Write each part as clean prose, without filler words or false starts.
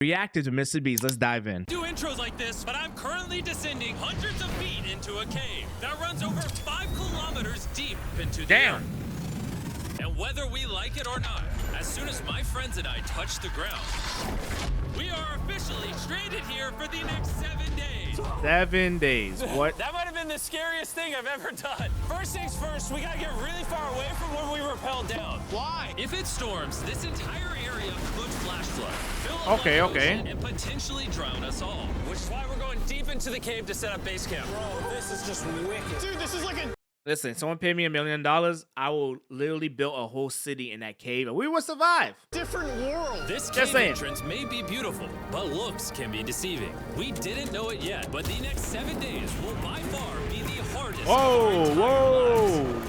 Reacted to Mr. Beast. Let's dive in. Do intros like this, but I'm currently descending hundreds of feet into a cave that runs over 5 kilometers deep into the earth. And whether we like it or not, as soon as my friends and I touch the ground, we are officially stranded here for the next 7 days. 7 days. What? That might have been the scariest thing I've ever done. First things first, we gotta get really far away from where we rappelled down. Why? If it storms, this entire area could flash flood, fill up the ocean, and potentially drown us all. Which is why we're going deep into the cave to set up base camp. Bro, this is just wicked. Dude, this is like a... Listen, someone paid me $1 million. I will literally build a whole city in that cave, and we will survive. Different world. This cave entrance may be beautiful, but looks can be deceiving. We didn't know it yet, but the next 7 days will by far be the hardest. Whoa.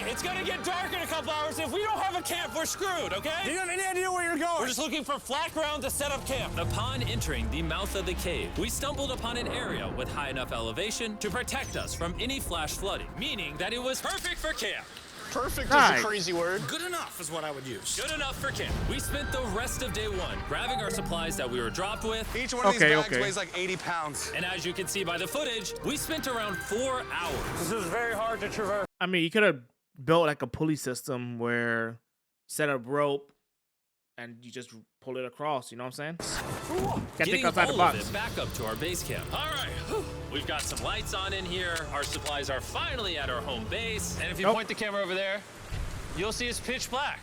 It's gonna get dark in a couple hours. If we don't have a camp, we're screwed, okay? Do you have any idea where you're going? We're just looking for flat ground to set up camp. Upon entering the mouth of the cave, we stumbled upon an area with high enough elevation to protect us from any flash flooding, meaning that it was perfect for camp. Perfect is a crazy word. Good enough is what I would use. Good enough for camp. We spent the rest of day 1 grabbing our supplies that we were dropped with. Each one of these bags weighs like 80 pounds. And as you can see by the footage, we spent around 4 hours. This is very hard to traverse. I mean, you could have built like a pulley system where set up rope and you just pull it across, you know what I'm saying? Gotta think outside the box. Back up to our base camp. All right, we've got some lights on in here. Our supplies are finally at our home base. And if you point the camera over there, you'll see it's pitch black.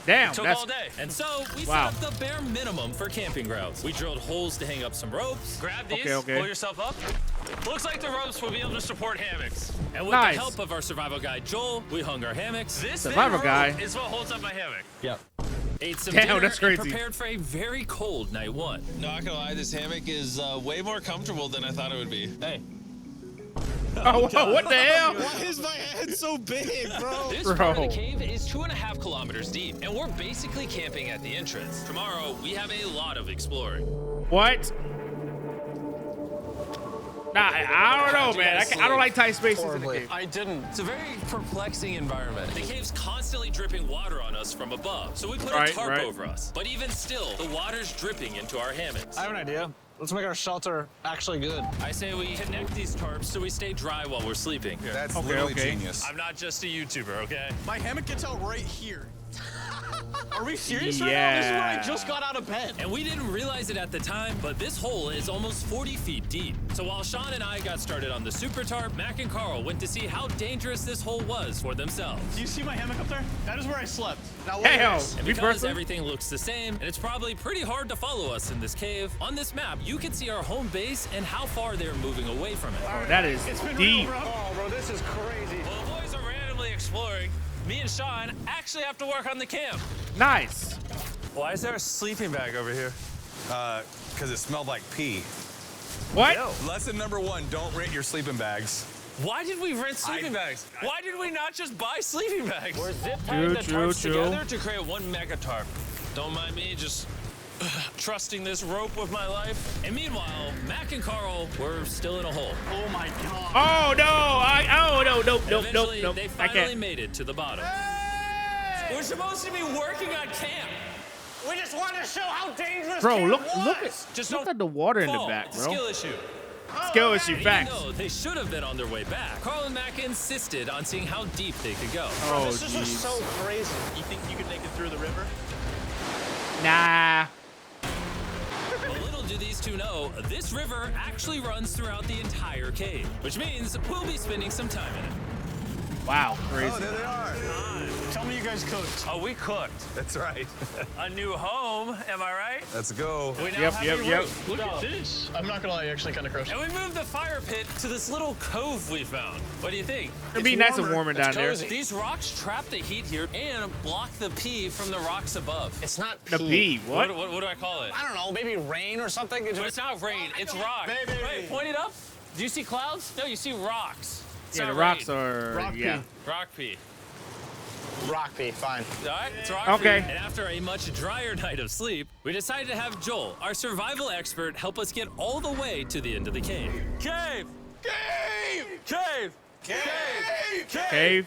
Damn, it took all day. And so we set up the bare minimum for camping grounds. We drilled holes to hang up some ropes. Grab these, pull yourself up. Looks like the ropes will be able to support hammocks. And with the help of our survival guy, Joel, we hung our hammocks. This survival guy is what holds up my hammock. Yep. Ate some dinner that's crazy. And prepared for a very cold night 1. Not gonna lie, this hammock is way more comfortable than I thought it would be. Hey. Oh, what the hell? Why is my head so big, bro? This part of the cave is 2.5 kilometers deep, and we're basically camping at the entrance. Tomorrow, we have a lot of exploring. What? Nah, I don't know, man. I don't like tight spaces in the cave. I didn't. It's a very perplexing environment. The cave's constantly dripping water on us from above, so we put a tarp over us. But even still, the water's dripping into our hammocks. I have an idea. Let's make our shelter actually good. I say we connect these tarps so we stay dry while we're sleeping. That's literally genius. I'm not just a YouTuber, okay? My hammock gets out right here. Are we serious right now? This is where I just got out of bed. And we didn't realize it at the time, but this hole is almost 40 feet deep. So while Sean and I got started on the super tarp, Mac and Carl went to see how dangerous this hole was for themselves. Do you see my hammock up there? That is where I slept. Now and because everything looks the same, and it's probably pretty hard to follow us in this cave, on this map, you can see our home base and how far they're moving away from it. Oh, that is deep. Oh, bro, this is crazy. Well, the boys are randomly exploring. Me and Sean actually have to work on the camp. Nice. Why is there a sleeping bag over here? Because it smelled like pee. What? Lesson number 1, don't rent your sleeping bags. Why did we rent sleeping bags? Why did we not just buy sleeping bags? We're zip tying the tarps together to create one mega tarp. Don't mind me just trusting this rope with my life. And meanwhile, Mac and Carl were still in a hole. Oh my god. Oh no! Nope. They finally made it to the bottom. We're supposed to be working on camp. We just want to show how dangerous camp look at the water in the back, bro. Skill issue. Skill issue, facts. Even though they should have been on their way back, Carl and Mac insisted on seeing how deep they could go. Oh, this is just so crazy. You think you could make it through the river? Nah. Little do these two know, this river actually runs throughout the entire cave, which means we'll be spending some time in it. Wow, crazy. Oh, there they are. Tell me you guys cooked. Oh, we cooked. That's right. A new home, am I right? Let's go. We now have a roof. Look at this. I'm not gonna lie, you're actually kind of gross. And we moved the fire pit to this little cove we found. What do you think? It'd be nice and warmer down there. These rocks trap the heat here and block the pee from the rocks above. It's not the pee. What? What do I call it? I don't know, maybe rain or something? But it's not rain, it's rock. Wait, point it up. Do you see clouds? No, you see rocks. Yeah, the rocks are rock pee. Rock pee. Rock pee, fine. All right, it's rock pee. And after a much drier night of sleep, we decided to have Joel, our survival expert, help us get all the way to the end of the cave. Cave! Cave! Cave! Cave.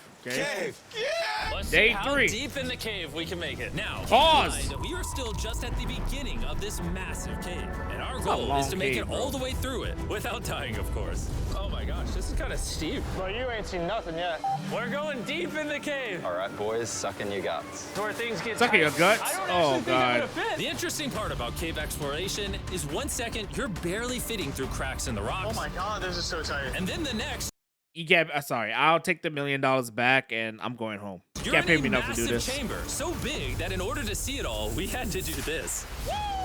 Let's Day see how 3. deep in the cave we can make it. Now, Pause. keep in mind, we are still just at the beginning of this massive cave, and our a goal long is to make cave, it bro. all the way through it without dying, of course. Oh my gosh, this is kind of steep. Well, you ain't seen nothing yet. We're going deep in the cave. All right, boys, suck in your guts. It's where things get Suck in your guts. I don't Oh actually think I'm god. gonna fit. The interesting part about cave exploration is 1 second you're barely fitting through cracks in the rocks, Oh my god, this is so tight. and then the next You get. Sorry, I'll take the $1 million back, and I'm going home. You you're can't pay in me a enough to do massive this. chamber so big that in order to see it all, we had to do this.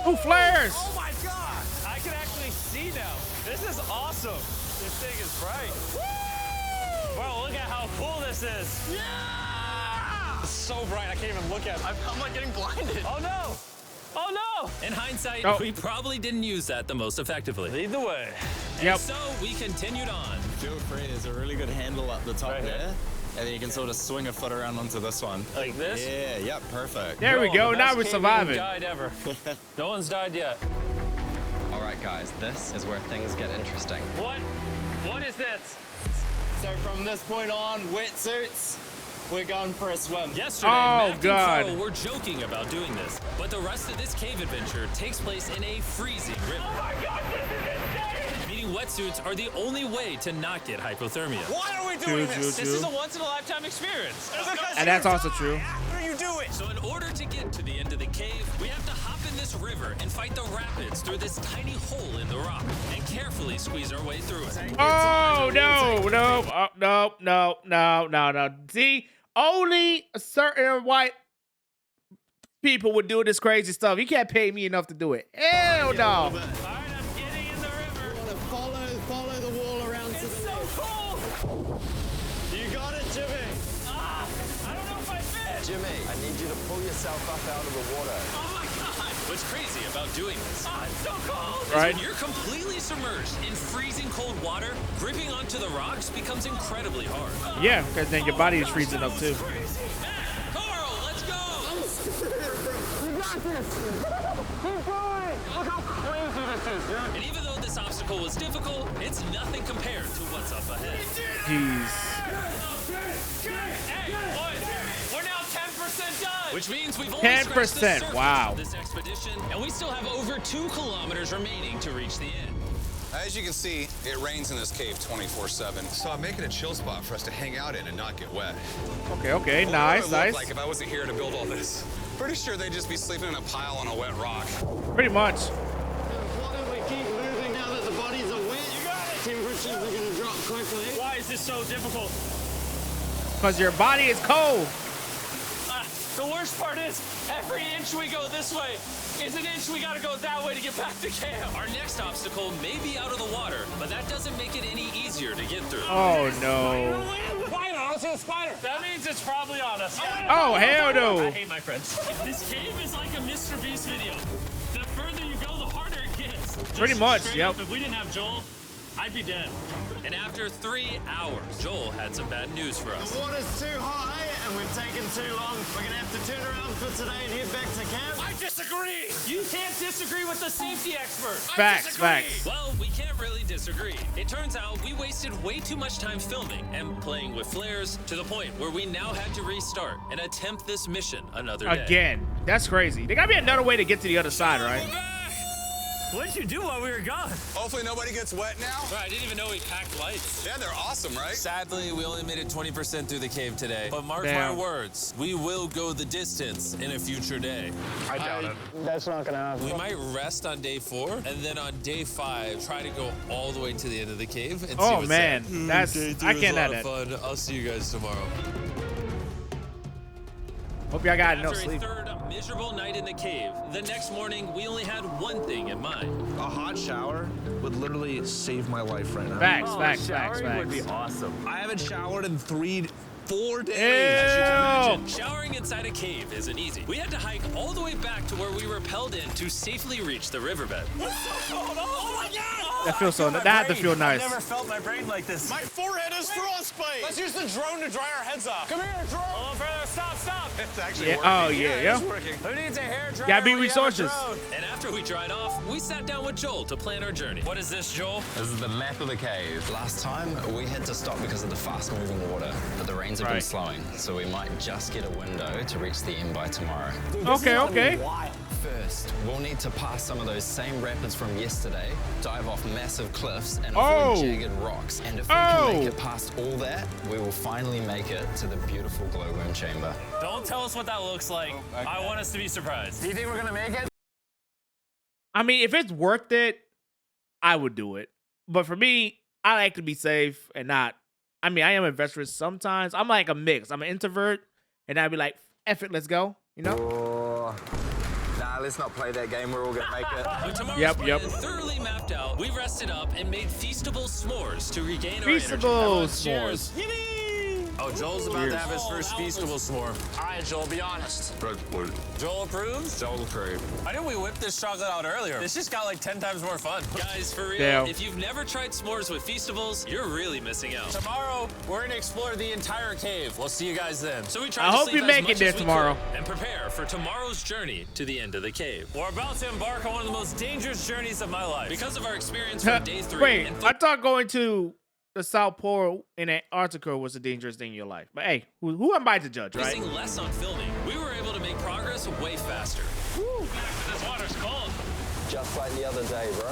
Ooh, flares! Oh my god! I can actually see now. This is awesome. This thing is bright. Bro, look at how cool this is. Yeah! It's so bright, I can't even look at it. I'm like getting blinded. Oh no! Oh no! In hindsight, Oh. we probably didn't use that the most effectively. Lead the way. Yep. And so we continued on. Feel free, there's a really good handle up the top Right here? there. And then you can sort of swing a foot around onto this one. Like this? Yeah, yep, perfect. There we Bro, go. the Now best we're cave surviving. died ever. No one's died yet. All right, guys, this is where things get interesting. What? What is this? So from this point on, wetsuits, we're going for a swim. Yesterday, Oh, Mac God. and Carl were joking about doing this, but the rest of this cave adventure takes place in a freezing river. Oh my god, this is insane! Meaning wetsuits are the only way to not get hypothermia. Why are we doing True, this? true, This is true. a once-in-a-lifetime experience. And that's also true. After you do it. So in order to get to the end of the cave, we have to hop in this river and fight the rapids through this tiny hole in the rock and carefully squeeze our way through it. Oh no. See, only a certain white people would do this crazy stuff. You can't pay me enough to do it. Hell no. All right, I'm getting in the river. Follow the wall around to It's so cool. You got it, Jimmy. I don't know if I fit. Jimmy, I need you to pull yourself up out of the water. Oh my god. What's crazy about doing this It's so cold. is Right? when you're completely submerged in freezing cold water, gripping onto the rocks becomes incredibly hard. Yeah, because then your body is freezing up too. Carl, let's go! Look how crazy this is. And even though this obstacle was difficult, it's nothing compared to what's up ahead. Jeez. Hey, boys, we're now 10% done. Which means we've only 10%, scratched the surface wow. of this expedition, and we still have over 2 kilometers remaining to reach the end. As you can see, it rains in this cave 24/7. So I'm making a chill spot for us to hang out in and not get wet. Okay, What nice, would it look nice. like if I wasn't here to build all this? Pretty sure they'd just be sleeping in a pile on a wet rock. Pretty much. Why don't we keep moving now that the bodies are wet? You got it. Temperatures are going to drop quickly. Why is this so difficult? Because your body is cold. The worst part is, every inch we go this way is an inch we gotta go that way to get back to camp. Our next obstacle may be out of the water, but that doesn't make it any easier to get through. Oh no. Spider, I don't see a spider. That means it's probably on us. Oh hell I no. hate my friends. This cave is like a Mr. Beast video. The further you go, the harder it gets. Pretty much, straight yep. up, if we didn't have Joel, I'd be dead. And after 3 hours, Joel had some bad news for us. The water's too high and we've taken too long. We're going to have to turn around for today and head back to camp. I disagree. You can't disagree with the safety expert. Facts, facts. Well, we can't really disagree. It turns out we wasted way too much time filming and playing with flares to the point where we now had to restart and attempt this mission another day. Again. That's crazy. There gotta be another way to get to the other side, right? What did you do while we were gone? Hopefully nobody gets wet now. I didn't even know we packed lights. Yeah, they're awesome, right? Sadly, we only made it 20% through the cave today. But mark Damn. my words, we will go the distance in a future day. I doubt it. That's not going to happen. We might rest on day 4, and then on day 5, try to go all the way to the end of the cave and see Oh what's man. there. That's Day 2 I was can't a have lot that. of fun. I'll see you guys tomorrow. Hope y'all got enough After a sleep. third miserable night in the cave, the next morning we only had one thing in mind. A hot shower would literally save my life right now. Facts, facts. awesome. I haven't showered in 4 days. Ew. Showering inside a cave isn't easy. We had to hike all the way back to where we rappelled in to safely reach the riverbed. Oh my god! That feels so. That had to feel nice. I've never felt my brain like this. My forehead is frostbite. Let's use the drone to dry our heads off. Come here, drone. A little further. Stop. It's actually Yeah. working. Oh yeah. It's working. Who needs a hair dryer? Gotta be when you have a resources. drone? And after we dried off, we sat down with Joel to plan our journey. What is this, Joel? This is the map of the cave. Last time, we had to stop because of the fast-moving water, but the rains have been Right. slowing, so we might just get a window to reach the end by tomorrow. Okay. First, we'll need to pass some of those same rapids from yesterday, dive off massive cliffs, and Oh. avoid jagged rocks. And if we can make it past all that, we will finally make it to the beautiful glowworm chamber. Don't tell us what that looks like. I want us to be surprised. Do you think we're gonna make it? I mean, if it's worth it, I would do it. But for me, I like to be safe and not. I mean, I am adventurous sometimes. I'm like a mix. I'm an introvert, and I'd be like, "F it, let's go." You know? Oh, nah, let's not play that game. We're all gonna make it. With tomorrow's Yep. plan thoroughly mapped out, we rested up and made feastable s'mores to regain our Feastable energy. s'mores. Oh, Joel's about to have his first feastable s'more. All right, Joel, be honest. Joel approves? Joel approved. Why didn't we whip this chocolate out earlier? This just got like 10 times more fun. Guys, for real, Damn. if you've never tried s'mores with Feastables, you're really missing out. Tomorrow, we're gonna explore the entire cave. We'll see you guys then. So we try I to hope sleep you as make it much there as we tomorrow. could and prepare for tomorrow's journey to the end of the cave. We're about to embark on one of the most dangerous journeys of my life. Because of our experience from day 3. Wait, and I thought going to the South Pole in Antarctica was a dangerous thing in your life. But hey, who am I to judge, right? focusing less on filming, we were able to make progress way faster. Woo. This water's cold. Just like the other day, bro.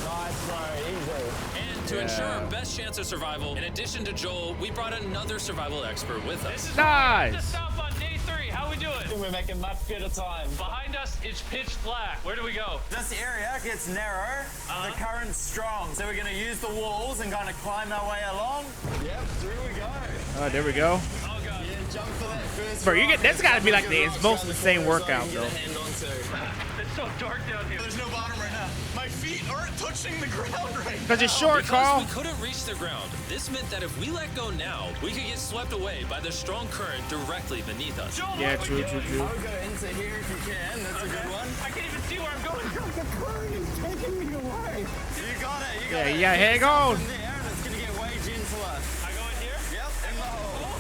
Nice, bro. Easy. And to ensure our best chance of survival, in addition to Joel, we brought another survival expert with us. Nice. Stop on day 3. How we doing? We're making much better time. Behind us, it's pitch black. Where do we go? This area gets narrow, the current's strong, so we're gonna use the walls and kind of climb our way along. Yep, through we go. There we go. Oh, God. Yeah, jump for that first Bro, rock. that's got to be like it's both the same workout, though. It's so dark down here. There's no bottom right now. My feet aren't touching the ground right now. Because it's short, Because Carl. we couldn't reach the ground, this meant that if we let go now, we could get swept away by the strong current directly beneath us. Yeah, true. I would go into here if you can. That's a good one. I can't even see where I'm going. The current is taking me away. You got it. You got it. Yeah, hang on. From there, and it's gonna get way gentler. I go in here? Yep. In the hole.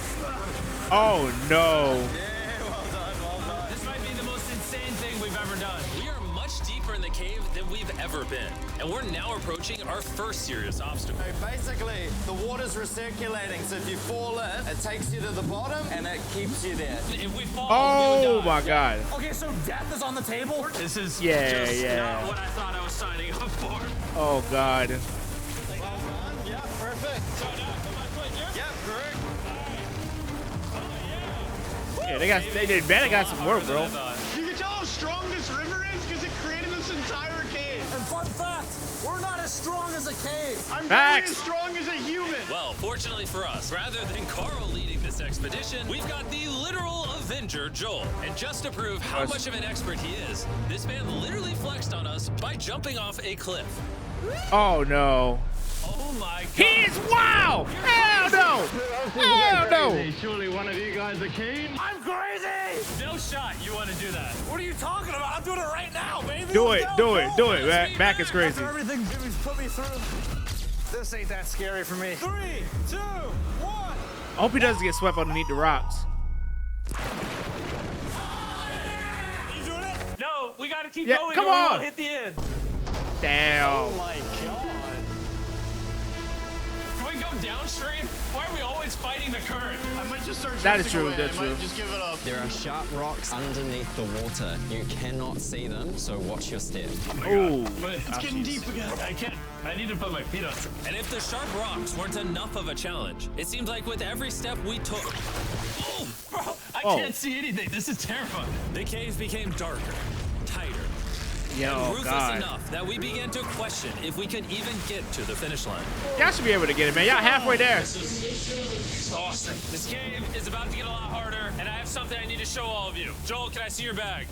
Oh, no. Yeah, well done, well done. This might be the most insane thing we've ever done. We are much deeper in the cave than we've ever been, and we're now approaching our first serious obstacle. So basically, the water's recirculating, so if you fall in, it takes you to the bottom and it keeps you there. If we fall, Oh, we would die. my God. Okay, so death is on the table? This is Yeah, just yeah. not what I thought I was signing up for. Oh, God. Yeah, perfect. Yep, correct. Yeah, they got some work, bro. You can tell how strong this river is because it created this entire cave. And fun fact, we're not as strong as a cave. I'm Facts. as strong as a human. Well, fortunately for us, rather than Carl leading this expedition, we've got the literal Avenger, Joel. And just to prove how Nice. much of an expert he is, this man literally flexed on us by jumping off a cliff. Oh, no. Oh my God. He is wow. Hell no. Hell no. Surely one of you guys are keen. I'm crazy! No shot you want to do that. What are you talking about? I'm doing it right now, baby. Do Let's it. go, Do it. Mac is crazy. After everything Jimmy's put me through. This ain't that scary for me. 3, 2, 1. I hope he doesn't get swept underneath the rocks. You doing it? No, we got to keep Yeah, going. come or we on. won't hit the end. Damn. My God. Can we go downstream? Why are we always fighting the current? I might just start That is drifting true, away. that's I might true. just give it up. There are sharp rocks underneath the water. You cannot see them, so watch your step. Oh. It's getting deep again. I can't. I need to put my feet on. And if the sharp rocks weren't enough of a challenge, it seems like with every step we took. Oh, bro, I Oh. can't see anything. This is terrifying. The cave became darker, tighter, Yo, and ruthless God. enough that we began to question if we could even get to the finish line. Y'all should be able to get it, man. Y'all halfway there. It's awesome. This cave is about to get a lot harder, and I have something I need to show all of you. Joel, can I see your bag?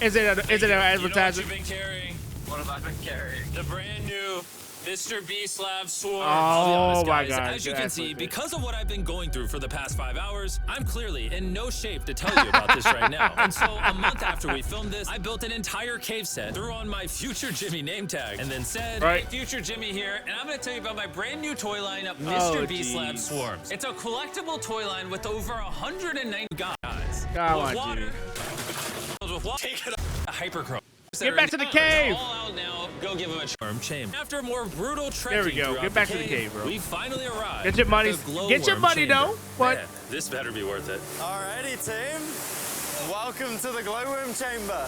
Is it an You know what advertisement? you've been carrying? What have I been carrying? The brand new Mr. Beast Lab Sword. Oh, I'll be honest, my guys, God, as you that's can see, what it is. because of what I've been going through for the past 5 hours, I'm clearly in no shape to tell you about this right now. And so a month after we filmed this, I built an entire cave set, threw on my Future Jimmy name tag, and then said, Right. "Hey, Future Jimmy here, and I'm going to tell you about my brand new toy line of Oh, Mr. Beast Lab geez. Swarms. It's a collectible toy line with over 190 guys. Come on, water. Jimmy. Filled with water. Take it up. Hyperchrome. Get back to the cave. All out now. Go give him a charm chamber. After more brutal trekking, There we go. throughout Get back the to the cave, bro. We finally arrived. Get your money. at the Get your glowworm money, chamber. though. But Man, this better be worth it. Alrighty, team. Welcome to the glowworm chamber.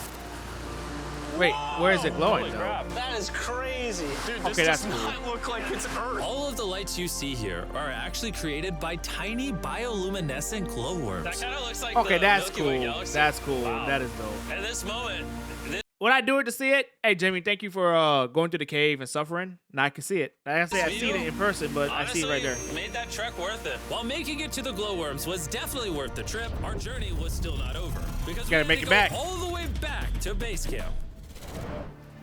wait, where is it glowing Holy though? crap. That is crazy. Dude, Okay, that's cool. not look like it's Earth. All of the lights you see here are actually created by tiny bioluminescent glowworms. That kind of looks like Okay, the that's Milky Way cool. galaxy. That's cool. Wow. That is dope. At this moment, Would I do it to see it? Hey, Jimmy, thank you for going to the cave and suffering. Now I can see it. Like I say, I've seen it in person, but honestly, I see it right there. made that trek worth it. While making it to the glowworms was definitely worth the trip, our journey was still not over. Because we Gotta had make to it go back. all the way back to base camp.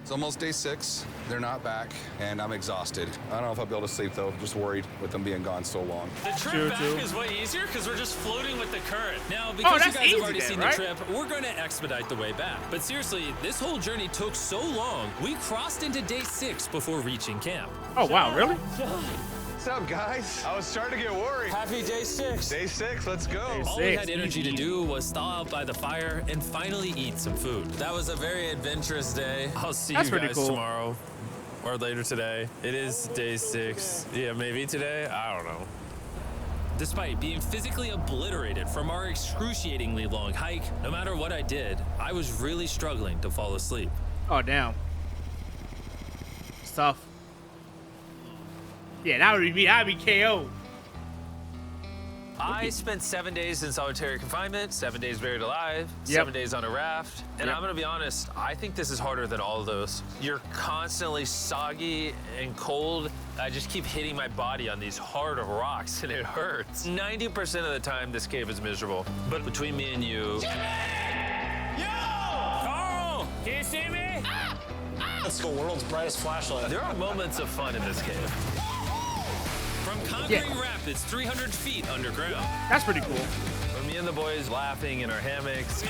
It's almost day 6. They're not back, and I'm exhausted. I don't know if I'll be able to sleep, though. Just worried with them being gone so long. The trip True, back true. is way easier because we're just floating with the current. Now, because you that's guys easy have already then, seen right? the trip, we're going to expedite the way back. But seriously, this whole journey took so long, we crossed into day 6 before reaching camp. Oh wow, really? What's up, guys? I was starting to get worried. Happy day 6. Day 6, let's go. All we had energy to do was thaw out by the fire and finally eat some food. That was a very adventurous day. I'll see That's you pretty guys cool. tomorrow or later today. It is day 6. Yeah, maybe today. I don't know. Despite being physically obliterated from our excruciatingly long hike, no matter what I did, I was really struggling to fall asleep. Oh damn. It's tough. Yeah, that would be me. I'd be KO. I spent 7 days in solitary confinement, 7 days buried alive, Yep. 7 days on a raft. And Yep. I'm gonna be honest, I think this is harder than all of those. You're constantly soggy and cold. I just keep hitting my body on these hard rocks and it hurts. 90% of the time, this cave is miserable. But between me and you. Carl! Can you see me? That's the world's brightest flashlight. There are moments of fun in this cave. From conquering rapids 300 feet underground, That's pretty cool. For me and the boys laughing in our hammocks,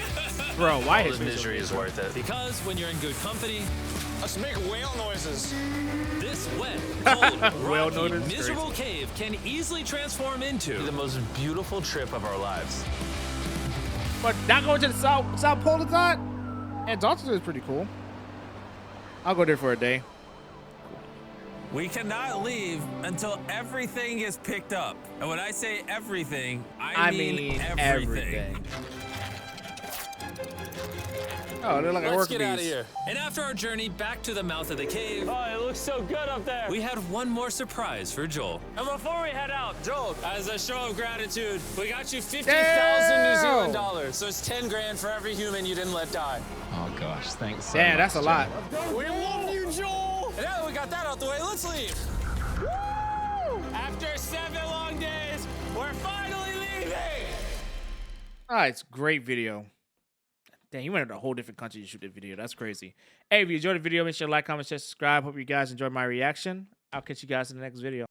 Bro, why all his the face misery is worth it. because when you're in good company, Let's make whale noises. this wet, cold, Well rocky, noted. miserable cave can easily transform into The most beautiful trip of our lives. But not going to the South Pole is not? Antarctica is pretty cool. I'll go there for a day. We cannot leave until everything is picked up. And when I say everything, I mean everything. Oh, they're like a let's worker get out of bees. here. And after our journey back to the mouth of the cave, Oh, it looks so good up there. we had one more surprise for Joel. And before we head out, Joel, as a show of gratitude, we got you 50,000 Damn! New Zealand dollars. So it's 10 grand for every human you didn't let die. Oh gosh, thanks so Damn, much, that's a lot. We love you, Joel. And now that we got that out the way, let's leave. Woo! After 7 long days, we're finally leaving. All right, it's a great video. Damn, you went to a whole different country to shoot the video. That's crazy. Hey, if you enjoyed the video, make sure to like, comment, share, subscribe. Hope you guys enjoyed my reaction. I'll catch you guys in the next video.